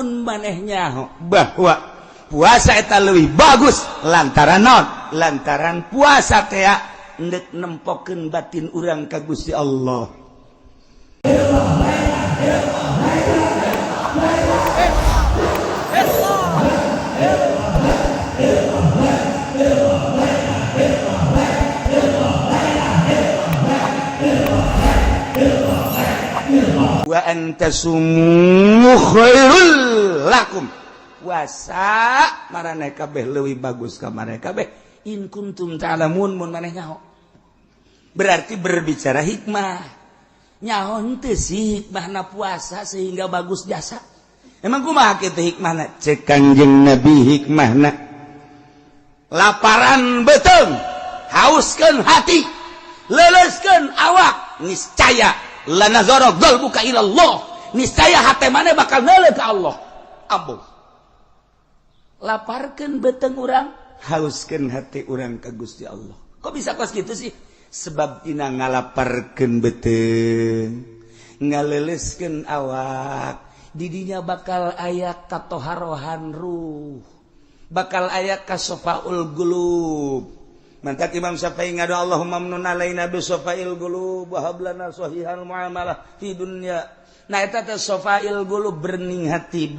manehnya bahwa puasa eta leuwih bagus lantaran naon lantaran puasa teh endek nempokeun batin urang ka Gusti Allah. Wa antasumu khairul lakum. Puasa maraneh kabeh leuwih bagus ka maraneh kabeh in kuntum ta'lamun mun maneh nyaho. Berarti berbicara hikmah. Nyaho henteu sih hikmahna puasa sehingga bagus jasa. Emang kumaha kitu hikmahna? Cek Kangjeng Nabi hikmahna. Laparan beuteung, hauskeun hati, leuleuskeun awak, niscaya la nazara qalbuka ila Allah, niscaya hate maneh bakal neuleuh ka Allah. Ambuh. Laparkeun beuteung urang, hauskeun hati urang ka Gusti Allah. Kok bisa kos kitu sih? Sebab dina ngalaparkeun beuteung, ngaleuleuskeun awak, di dinya bakal aya katoharohan ruh, bakal aya kasofaul qulub. Mantak Imam Syafi'i ngadu Allahumma mnun alaina bi sofail qulub wa hab lana sahihal muamalah fi dunya. Nah eta teh sofail qulub, bening hati,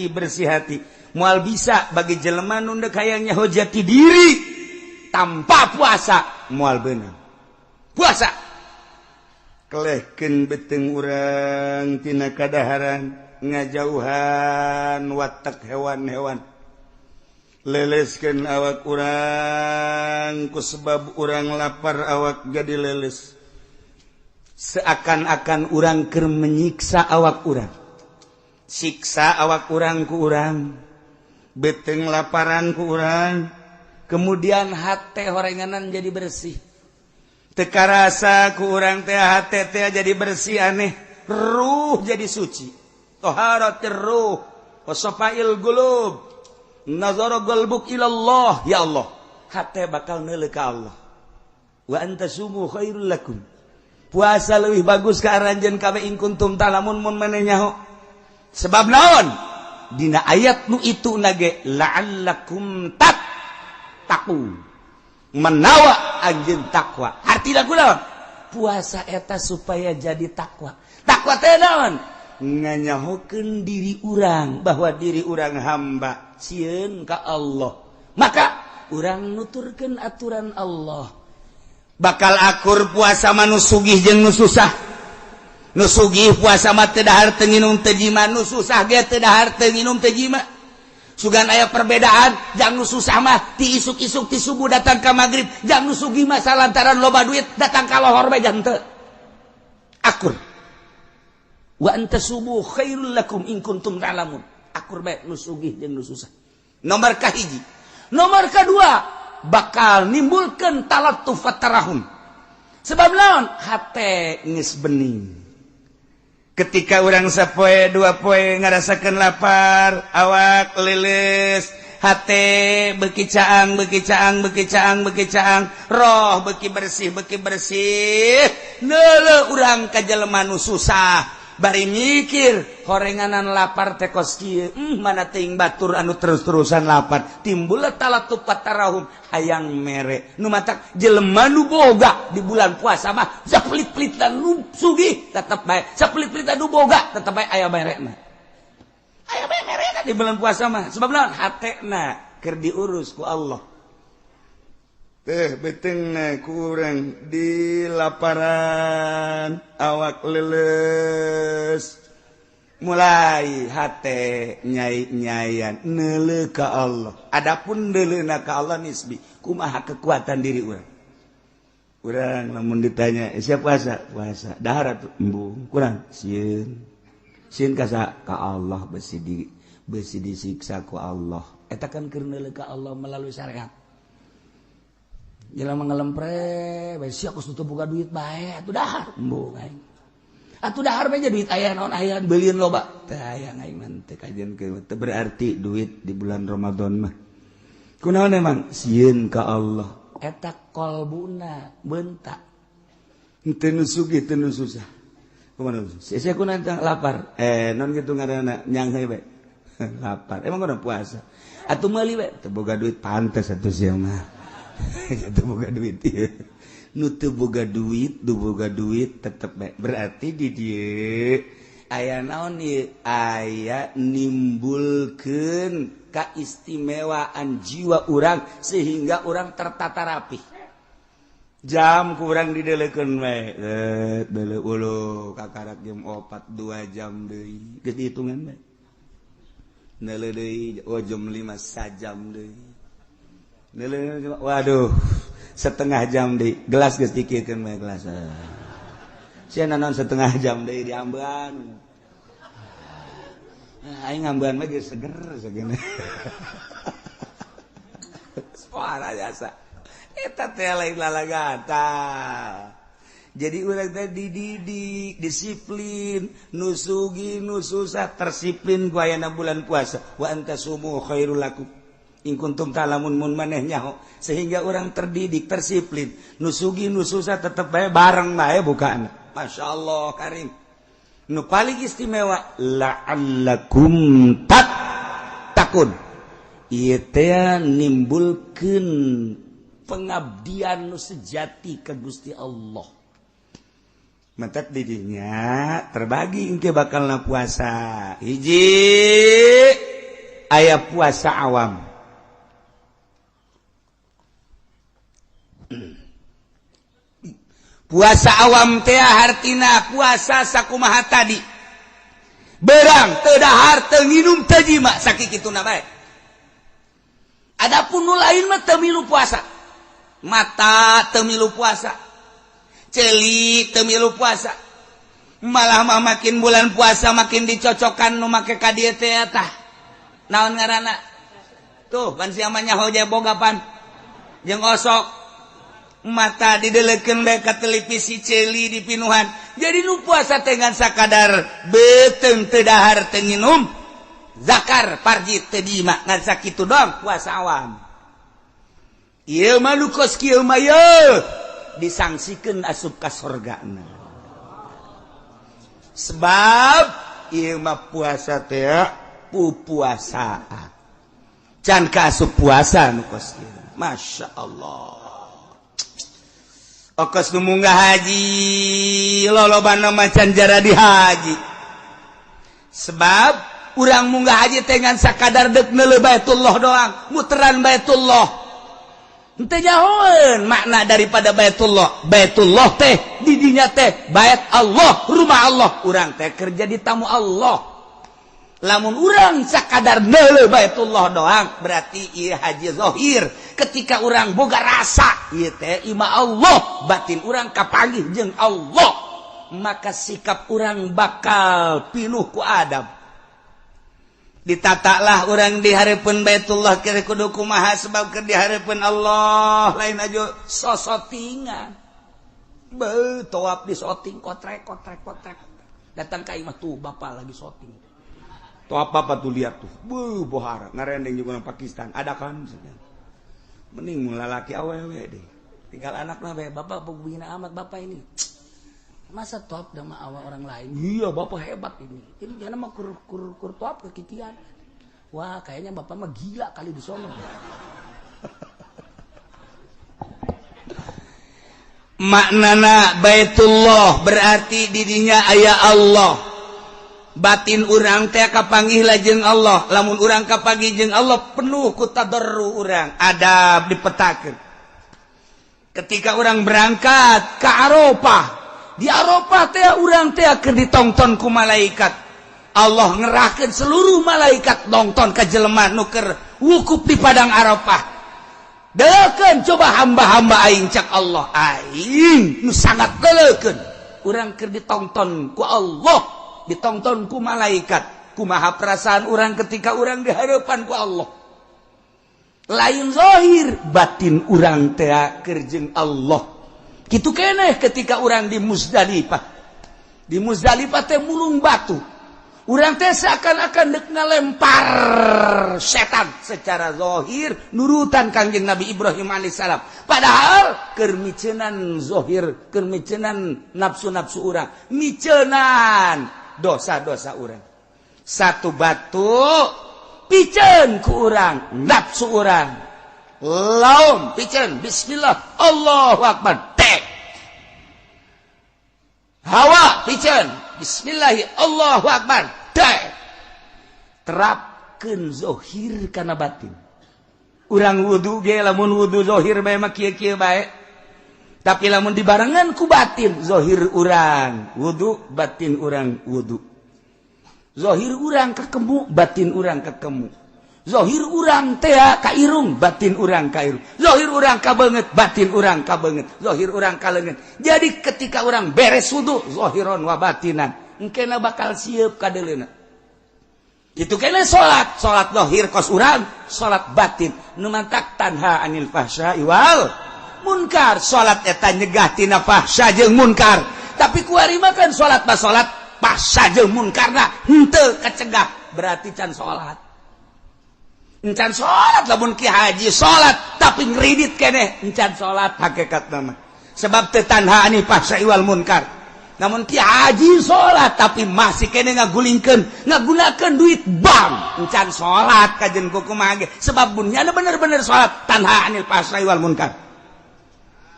bersih hati. Moal bisa bagi jelema nu deuk hayang nyaho jati diri tanpa puasa moal beunang. Puasa kelehkeun beuteung urang tina kadaharan, ngajauhan watak hewan-hewan. Leleskeun awak urang ku sebab urang lapar awak jadi leles. Seakan-akan urang keur menyiksa awak urang. Siksa awak urang ku urang. Beuteung laparan ku urang. Kemudian hate horenganan jadi bersih. Teu karasa ku urang teh hate teh jadi bersih aneh. Ruh jadi suci. Taharatir ruh. Wasafail qulub. Nazara qalbuk ilallah. Ya Allah, hate bakal neuleuh ka Allah. Wa antasumu khairul lakum. Puasa leuwih bagus ka aranjeun kabeh in kuntum ta'lamun mun maneh nyaho. Sebab naon? Dina ayat nu itu nage la'allakum tattaqun. Menawa anjeun takwa. Artina kunaon? Puasa eta supaya jadi takwa. Takwa teh naon? Nganyahokeun diri urang bahwa diri urang hamba sieun ka Allah. Maka urang nuturkeun aturan Allah. Bakal akur puasa manu sugih jeung nu susah. Nu sugih puasa mah teu dahar teu nginum teu jima, nu susah ge teu dahar teu nginum teu jima. Sugan aya perbedaan, jang nu susah mah ti isuk-isuk ti subuh datang ka magrib, jang nu sugih mah salantaran loba duit datang ka lohor bae jang teu. Akur. Wa antasubu khairul lakum in kuntum ta'lamun. Akur bae nu sugih jeung nu susah. Nomor kahiji. Nomor kedua, bakal nimbulkeun talattuf tarahum. Sebab naon? Hate geus bening. Ketika urang sapoe dua poe ngarasakeun lapar, awak leuleus, hate beuki caang, roh beuki bersih, neuleuh urang ka jelema nu susah. Bari mikir horenganan lapar teh kos kieu, mana teuing batur anu terus-terusan lapar, timbul talattuf tarahum hayang mere. Nu matak jelema nu boga di bulan puasa mah sapelit-pelitan nu sugih tetep bae, sapelit-pelitan nu boga tetep bae aya merena. Aya bae merena di bulan puasa mah. Sebab naon? Hatena keur diurus ku Allah. Teh beuteungna ku urang di laparan awak leuleus mulai hate nyai-nyaian neuleuh ka Allah. Adapun neuleuhna ka Allah nisbi kumaha kekuatan diri urang. Urang lamun ditanya siap puasa dahar atuh embung kurang sieun ka Allah besi disiksa ku Allah. Eta kan keur neuleuh ka Allah melalui syariat. Jelema ngalempre, bae sia kus tutup buka duit bae, atuh dahar embung aing. Atuh dahar bae duit aya naon aya beulieun loba. Teh aya aing mah teu kajenkeun, teu berarti duit di bulan Ramadan mah. Kunaon emang sieun ka Allah. Eta qalbuna beuntak. Teu nu sugih teu nu susah. Kumaha? Sia kunaon lapar. Non kitu ngaranna nyang heue bae. lapar emang udah puasa atuh meuli we teu boga duit pantes atuh sia mah teu boga duit ieu nu teu boga duit tetep bae berarti di dieu aya naon ieu aya nimbulkeun kaistimewaan jiwa urang sehingga urang tertata rapih jam kurang didelekeun we deuleu uluh kakarak jam 4 2 jam deui geus dihitungan we neuleuh deui jam 5 sajam deui neuleuh waduh setengah jam deui gelas geus dikikeun we gelas sia naon setengah jam deui diambean aing ngambean mah geus seger sagana suara jasa eta teh lain lalagata jadi urang teh dididik disiplin nusugi nususah tersiplin ku ayana bulan puasa wa antasumu khairul lakum in kuntum ta'lamun mun maneh nyaho sehingga orang terdidik tersiplin nusugi nususah tetep bae bareng bae bukaana masyaallah karim nu paling istimewa la'allakum takun ieu teh nimbulkeun pengabdian nu sejati ke Gusti Allah. Mentet didinya terbagi engke bakalna puasa. Hiji aya puasa awam. Puasa awam teh hartina puasa sakumaha tadi. Berang teu dahar teu nginum teu jima sakikituna bae. Adapun nu lain mah teu milu puasa. Mata temilu puasa celik temilu puasa malah mah makin bulan puasa makin dicocokan nu make ka dieu teh tah naon ngaranna tuh pan sia mah nyaho je bogapan jeung osok mata didelekeun bae ka televisi celi di pinuhan jadi nu puasa teh ngan sakadar beuteung teu dahar teu nginum zakar parjit teu dima ngan sakitu doang puasa awam. Ieu mah nu kos kieu mah disangsikeun asup ka surgana. Sebab ieu mah puasa teh pupuasaan. Can ka asup puasa nu kos kieu. Masyaallah. Okos nu munggah haji lolobana macan jara di haji. Sebab urang munggah haji teh ngan sakadar deuk neuleuh Baitullah doang, muteran Baitullah. Henteu nyahoeun makna daripada Baitullah. Baitullah teh didinya teh bait Allah, rumah Allah. Urang teh kerja di tamu Allah. Lamun urang sakadar neuleuh Baitullah doang, berarti ieu haji zahir. Ketika urang boga rasa ieu teh ima Allah, batin urang kapanggih jeung Allah, maka sikap urang bakal pinuh ku adab. Ditatalah orang di hareupeun Baitullah kira kudu kumaha sebab keur di hareupeun Allah lain aja sosotingan. Beuh tawaf di soting kotrek. Datang ka imah tuh bapak lagi soting. Tawaf apa tuh lihat tuh. Beuh bohara ngarendeng juga orang Pakistan ada kan. Mending mun lalaki awewe deh. Tinggal anakna bae bapak pembina amat bapak ini. Masa top sama awal orang lain? Iya, bapak hebat ini. Ini jangan mah kur top kekitian. Wah, kayaknya bapak mah gila kali di sono. Maknana Baitullah berarti didinya aya Allah. Batin urang teh kapanggih lajeng Allah. Lamun urang kapanggih jeung Allah penuh ku tadarru urang, adab dipetakeun. Ketika urang berangkat ke Arafah, di Arafah teh urang teh keur ditongton ku malaikat. Allah ngerahkeun seluruh malaikat nongton ka jelema nu keur wukuf di padang Arafah. Deukeun coba hamba-hamba aing cak Allah. Aing nu sangat deukeun. Urang keur ditongton ku Allah, ditongton ku malaikat. Kumaha perasaan urang ketika urang di hareupan ku Allah. Lain zahir, batin urang teh keur jeung Allah. Kitu keneh ketika orang di Muzdalifah. Di Muzdalifah teh mulung batu. Urang teh seakan-akan deuk ngalempar setan secara zahir nurutan Kangjeng Nabi Ibrahim alaihissalam. Padahal keur miceunan zahir, keur miceunan nafsu-nafsu urang, miceunan dosa-dosa urang. Satu batu piceun ku urang nafsu urang laum piceun bismillah Allahu akbar tek hawa piceun bismillah Allahu akbar tek terapkeun zahir kana batin urang wudu ge lamun wudu zahir bae mah kieu-kieu bae tapi lamun dibarengan ku batin zahir urang wudu batin urang wudu zahir urang kakemu batin urang kakemu zahir urang teh ka irung batin urang ka irung zahir urang ka beungeut batin urang ka beungeut zahir urang ka leungeut jadi ketika urang beres wudu zahiron wa batinan engkena bakal sieup ka deuleuna itu kena salat zahir kos urang salat batin nu mantak tanha anil fahsya'i wal munkar salat eta nyegah tina fahsya jeung munkar tapi kuari mah kan salat mah salat fahsya jeung munkarna henteu kacegah berarti can salat encan salat lamun ki haji salat tapi ngridit keneh encan salat hakikatna mah sebab teu tanha anil fahsya'i wal munkar namun ki haji salat tapi masih keneh ngagulingkeun ngagunakeun duit bank encan salat kajen kumaha ge sebab bunyana bener-bener salat tanha anil fahsya'i wal munkar.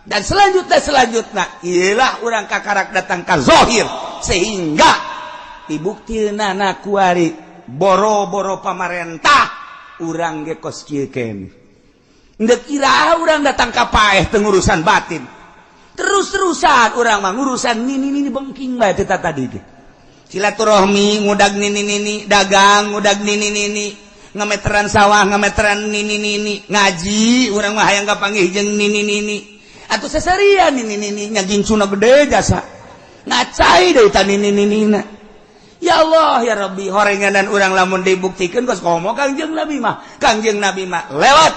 Dan selanjutnya ialah orang kakarak datang ke zahir sehingga dibuktikan kuari boro-boro pamarentah urang ge kos kieu keneh ndek kira urang datang ka paeh teu ngurusan batin terus-terusan urang mah ngurusan nini bengking bae teh tadi ge silaturahmi ngudag nini dagang ngudag nini ngameteran sawah ngameteran nini ngaji urang mah hayang kapanggih jeung nini atau seserian ini nyagincuna gede jasa ngacai deui ta nini-ninina ya Allah ya Rabbi horenganan urang lamun dibuktikan kos komo Kangjeng Nabi mah lewat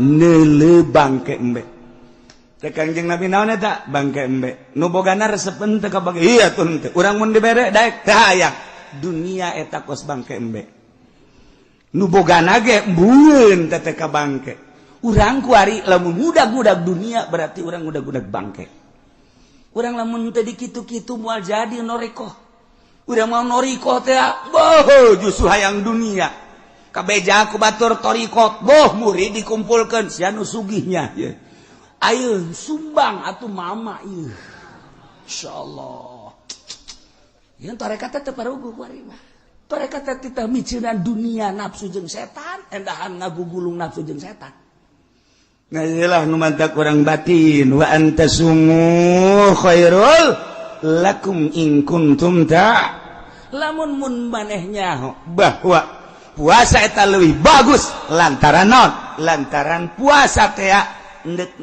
neuleuh bangke embe teh Kangjeng Nabi naon eta bangke embe nu bogana resepen teu kabage iya tuh teh urang mun dibere daek teh hayang dunia eta kos bangke embe nu bogana ge mbueun teh ka bangke urang kuari lamun ngudag-ngudag dunia berarti urang ngudag-ngudag bangke urang lamun teh dikitu-kitu moal jadi norikoh urang mau norikoh teh boh justru hayang dunia kabeja ku batur torikot boh murid dikumpulkeun sia nu sugihnya ye ayeuna sumbang atuh mama ieu insyaallah yen tarekat teh parugu kuari mah tarekat teh teh miceunan dunia nafsu jeung setan endahan ngagugulung nafsu jeung setan. Nah iyalah nu mantak urang batin wa antasumu khairul lakum in kuntum ta lamun mun manehnya bahwa puasa eta leuwih bagus lantaran naon lantaran puasa teh endek